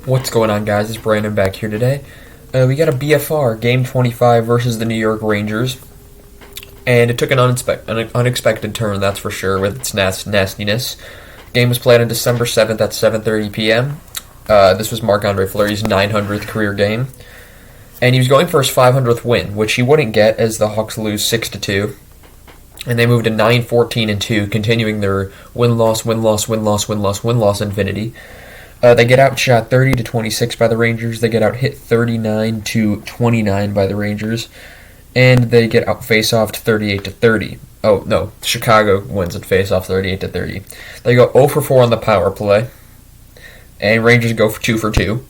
What's going on, guys? It's Brandon back here today. We got a BFR, Game 25 versus the New York Rangers. And it took an unexpected turn, that's for sure, with its nastiness. Game was played on December 7th at 7:30 p.m. This was Marc-Andre Fleury's 900th career game. And he was going for his 500th win, which he wouldn't get as the Hawks lose 6-2. And they moved to 9-14-2, continuing their win-loss infinity. They get outshot 30-26 by the Rangers. They get out hit 39-29 by the Rangers, and they get out face-offed 38-30. Oh no, Chicago wins at face-off 38-30. They go 0 for 4 on the power play, and Rangers go for 2 for 2.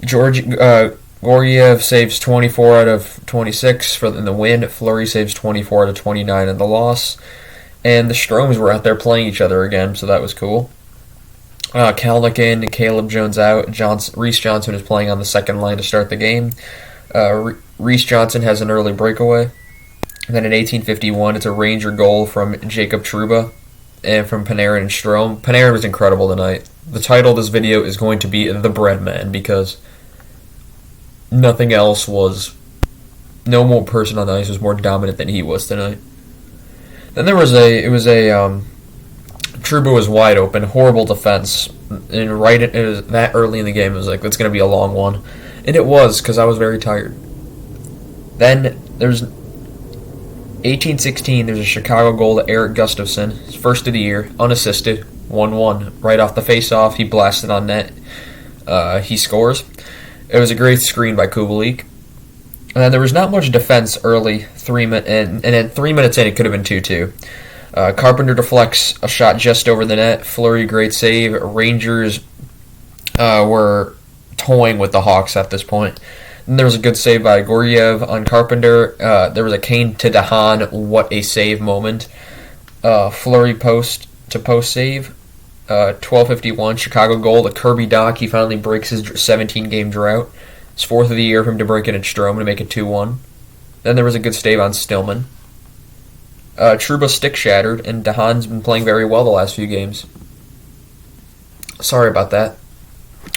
Gorgiev saves 24 out of 26 in the win. Fleury saves 24 out of 29 in the loss, and the Stromes were out there playing each other again, so that was cool. Kalnick in, Caleb Jones out. Reese Johnson is playing on the second line to start the game. Reese Johnson has an early breakaway. And then in 1851, it's a Ranger goal from Jacob Trouba and from Panarin and Strome. Panarin was incredible tonight. The title of this video is going to be The Bread Man because nothing else was... No more person on the ice was more dominant than he was tonight. Then there was Trouba was wide open, horrible defense, and it was that early in the game, it was like, it's going to be a long one. And it was, because I was very tired. Then, there's 1816, there's a Chicago goal to Eric Gustafson, his first of the year, unassisted, 1-1. Right off the face-off, he blasted on net. He scores. It was a great screen by Kubalik. And then there was not much defense early, and then 3 minutes in, it could have been 2-2. Carpenter deflects a shot just over the net. Fleury, great save. Rangers were toying with the Hawks at this point. And there was a good save by Gorgiev on Carpenter. There was a Kane to DeHaan. What a save moment. Fleury post-to-post save. 12:51, Chicago goal to Kirby Dach. He finally breaks his 17-game drought. It's fourth of the year for him to break it at Strome to make it 2-1. Then there was a good save on Stillman. Trouba's stick shattered, and DeHaan's been playing very well the last few games. Sorry about that.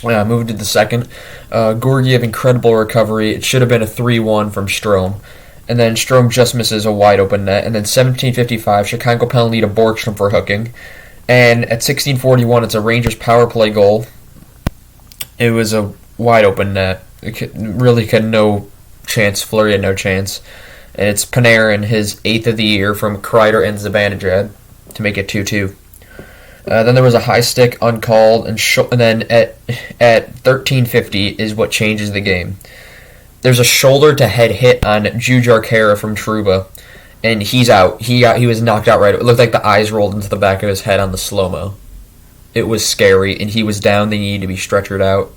Moving to the second. Gorgiev, incredible recovery. It should have been a 3-1 from Strome. And then Strome just misses a wide-open net. And then 17:55, Chicago penalty to Borgstrom for hooking. And at 16:41, it's a Rangers power play goal. It was a wide-open net. Really had no chance. Fleury had no chance. And it's Panarin, his 8th of the year, from Kreider and Zibanejad to make it 2-2. Then there was a high stick uncalled, and then at 13:50 is what changes the game. There's a shoulder-to-head hit on Jujhar Khaira from Trouba, and he's out. He was knocked out right. It looked like the eyes rolled into the back of his head on the slow-mo. It was scary, and he was down. They needed to be stretchered out.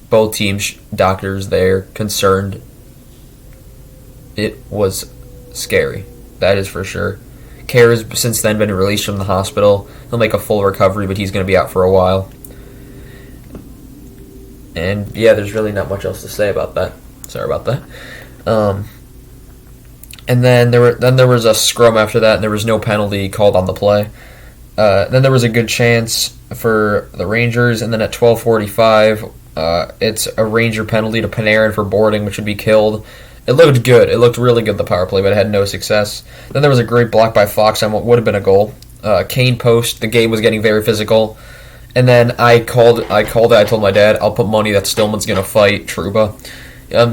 Both teams, doctors there, concerned. It was scary. That is for sure. Khaira's since then been released from the hospital. He'll make a full recovery, but he's going to be out for a while. And yeah, there's really not much else to say about that. Sorry about that. And then there was a scrum after that, and there was no penalty called on the play. Then there was a good chance for the Rangers, and then at 12:45, it's a Ranger penalty to Panarin for boarding, which would be killed. It looked good. It looked really good, the power play, but it had no success. Then there was a great block by Fox on what would have been a goal. Kane post. The game was getting very physical. And then I called it. I told my dad, I'll put money that Stillman's going to fight Trouba.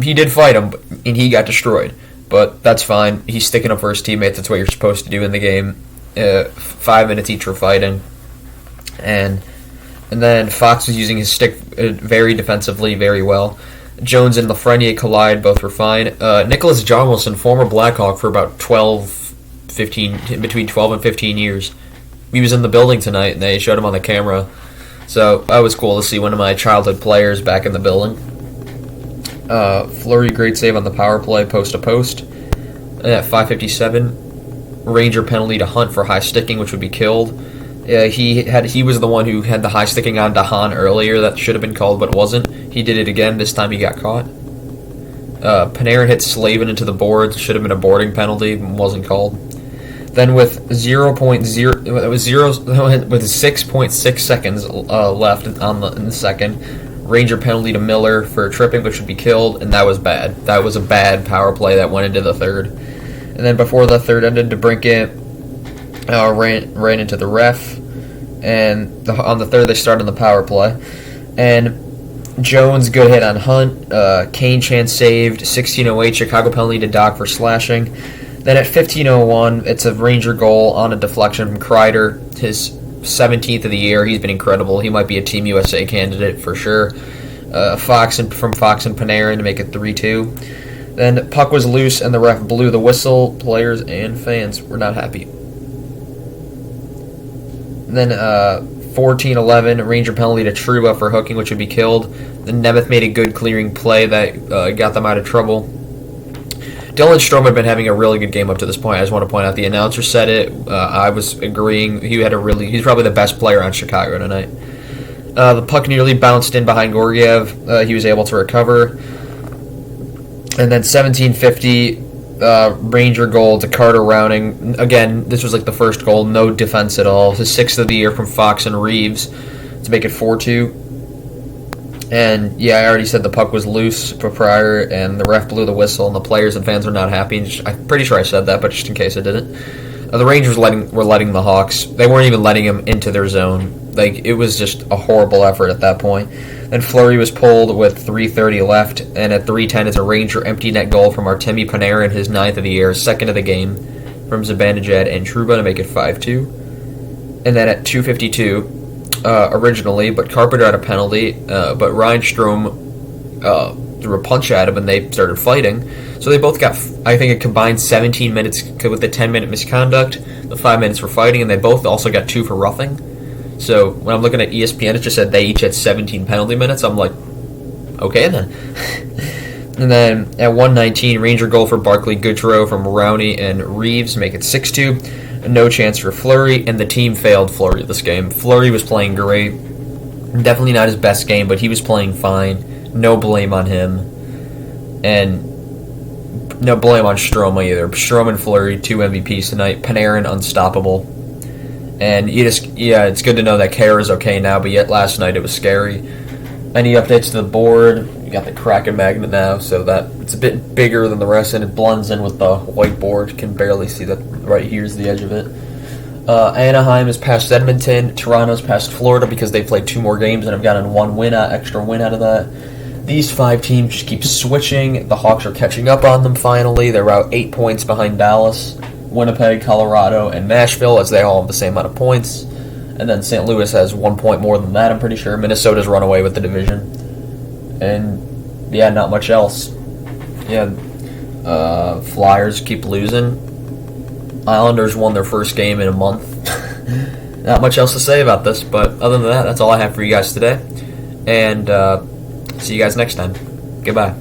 He did fight him, and he got destroyed. But that's fine. He's sticking up for his teammates. That's what you're supposed to do in the game. 5 minutes each for fighting. And then Fox was using his stick very defensively, very well. Jones and Lafreniere collide, both were fine. Nicholas Jonwilson, former Blackhawk for about between 12 and 15 years. He was in the building tonight, and they showed him on the camera. So that was cool to see one of my childhood players back in the building. Fleury, great save on the power play, post to post. And at 5:57, Ranger penalty to Hunt for high sticking, which would be killed. He was the one who had the high sticking on DeHaan earlier that should have been called but wasn't. He did it again. This time he got caught. Panarin hit Slavin into the boards. Should have been a boarding penalty. Wasn't called. Then with 6.6 seconds left in the second, Ranger penalty to Miller for tripping, which should be killed, and that was bad. That was a bad power play that went into the third. And then before the third ended, DeBrincat ran into the ref, and on the third they started on the power play. And Jones, good hit on Hunt. Kane chance saved. 16:08, Chicago penalty to Doc for slashing. Then at 15:01, it's a Ranger goal on a deflection from Kreider, his 17th of the year. He's been incredible. He might be a Team USA candidate for sure. Fox and Panarin to make it 3-2. Then puck was loose and the ref blew the whistle. Players and fans were not happy. Then 14:11, Ranger penalty to Trouba for hooking, which would be killed. Then Nemeth made a good clearing play that got them out of trouble. Dylan Strome had been having a really good game up to this point. I just want to point out the announcer said it. I was agreeing. He's probably the best player on Chicago tonight. The puck nearly bounced in behind Georgiev. He was able to recover. And then 17:50, Ranger goal to Carter Rowning. Again, this was like the first goal. No defense at all. His 6th of the year from Fox and Reeves to make it 4-2. And yeah, I already said the puck was loose prior, and the ref blew the whistle, and the players and fans were not happy. I'm pretty sure I said that, but just in case I didn't, the Rangers were letting the Hawks. They weren't even letting him into their zone. Like, it was just a horrible effort at that point. Then Fleury was pulled with 3:30 left, and at 3:10, it's a Ranger empty net goal from Artemi Panarin, his 9th of the year, 2nd of the game, from Zibanejad and Trouba to make it 5-2. And then at 2:52. Originally, but Carpenter had a penalty, but Ryan Strome threw a punch at him and they started fighting. So they both got, I think, a combined 17 minutes with the 10-minute misconduct, the 5 minutes for fighting, and they both also got 2 for roughing. So when I'm looking at ESPN, it just said they each had 17 penalty minutes. I'm like, okay then. And then at 1:19, Ranger goal for Barclay Goodrow from Rowney and Reeves, make it 6-2. No chance for Fleury, and the team failed Fleury this game. Fleury was playing great. Definitely not his best game, but he was playing fine. No blame on him. And no blame on Strome either. Strome and Fleury, 2 MVPs tonight. Panarin, unstoppable. And it's good to know that Kara is okay now, but yet last night it was scary. Any updates to the board? You got the Kraken magnet now, so that it's a bit bigger than the rest, and it blends in with the whiteboard. Can barely see that. Right here's the edge of it. Anaheim is past Edmonton. Toronto's past Florida because they played 2 more games and have gotten 1 extra win out of that. These 5 teams just keep switching. The Hawks are catching up on them finally. They're out 8 points behind Dallas, Winnipeg, Colorado, and Nashville, as they all have the same amount of points. And then St. Louis has 1 point more than that, I'm pretty sure. Minnesota's run away with the division. And, yeah, not much else. Yeah, Flyers keep losing. Islanders won their first game in a month. Not much else to say about this, but other than that, that's all I have for you guys today. And see you guys next time. Goodbye.